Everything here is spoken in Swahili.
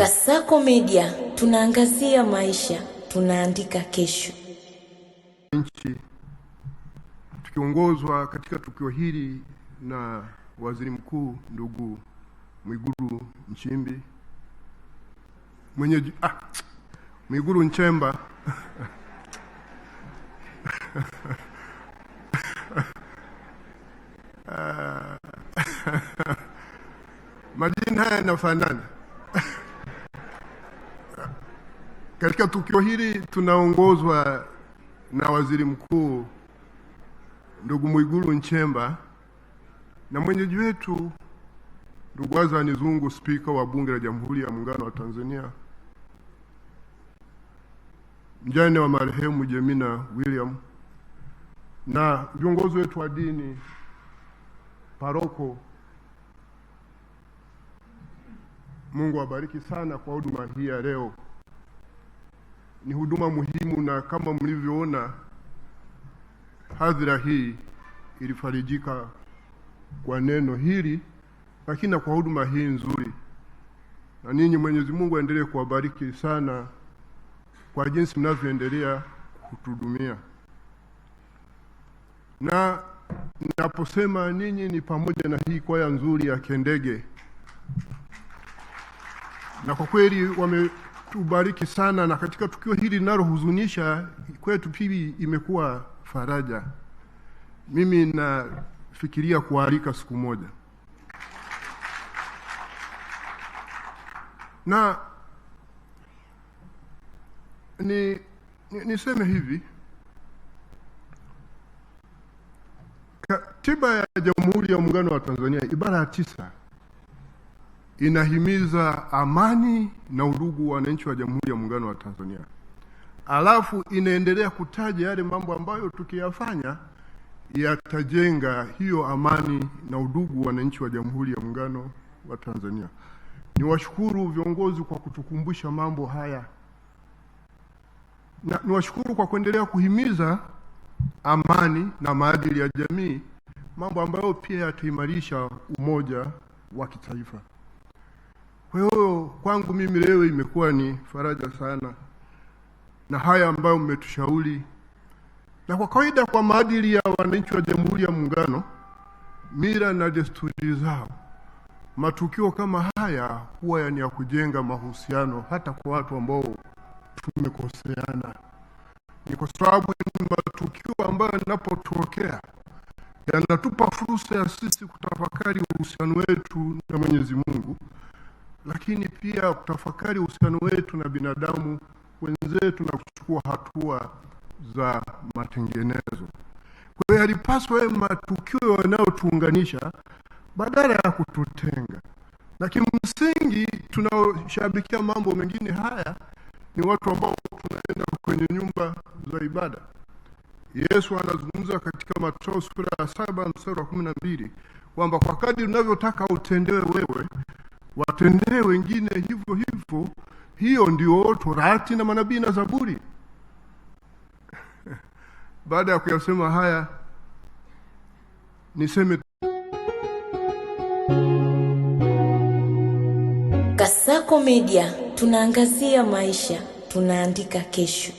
Kasako Media, tunaangazia maisha, tunaandika kesho. Nchi tukiongozwa katika tukio hili na Waziri Mkuu ndugu Mwigulu Nchimbi Mwigulu Nchemba majina haya yanafanana. Katika tukio hili tunaongozwa na Waziri Mkuu ndugu Mwigulu Nchemba na mwenyeji wetu ndugu Azani Zungu, Spika wa Bunge la Jamhuri ya Muungano wa Tanzania, mjane wa marehemu Jemina William, na viongozi wetu wa dini, paroko. Mungu awabariki sana kwa huduma hii ya leo. Ni huduma muhimu, na kama mlivyoona hadhira hii ilifarijika kwa neno hili, lakini kwa huduma hii nzuri. Na ninyi Mwenyezi Mungu aendelee kuwabariki sana kwa jinsi mnavyoendelea kutuhudumia. Na ninaposema ninyi ni pamoja na hii kwaya nzuri ya Kendege, na kwa kweli wametubariki sana, na katika tukio hili linalohuzunisha kwetu pili imekuwa faraja. Mimi nafikiria kualika siku moja. Na niseme hivi, Katiba ya Jamhuri ya Muungano wa Tanzania ibara ya 9 inahimiza amani na udugu wa wananchi wa Jamhuri ya Muungano wa Tanzania. Alafu inaendelea kutaja yale mambo ambayo tukiyafanya yatajenga hiyo amani na udugu wa wananchi wa Jamhuri ya Muungano wa Tanzania. Niwashukuru viongozi kwa kutukumbusha mambo haya, na niwashukuru kwa kuendelea kuhimiza amani na maadili ya jamii, mambo ambayo pia yataimarisha umoja wa kitaifa. Kwa hiyo kwangu mimi leo imekuwa ni faraja sana na haya ambayo mmetushauri. Na kwa kawaida, kwa maadili ya wananchi wa Jamhuri ya Muungano, mila na desturi zao, matukio kama haya huwa ni ya kujenga mahusiano hata kwa watu ambao tumekoseana. Ni kwa sababu ni matukio ambayo yanapotokea yanatupa fursa ya sisi kutafakari uhusiano wetu na Mwenyezi Mungu, lakini pia kutafakari uhusiano wetu na binadamu wenzetu na kuchukua hatua za matengenezo. Kwa hiyo halipaswa matukio yanayotuunganisha badala ya kututenga. Na kimsingi tunaoshabikia mambo mengine haya ni watu ambao tunaenda kwenye nyumba za ibada. Yesu anazungumza katika Mathayo sura ya 7 mstari wa 12 kwamba kwa kadri unavyotaka utendewe wewe, watendee wengine hivyo hivyo. Hiyo ndio Torati na manabii na Zaburi. Baada ya kuyasema haya, niseme Kasako Media, tunaangazia maisha, tunaandika kesho.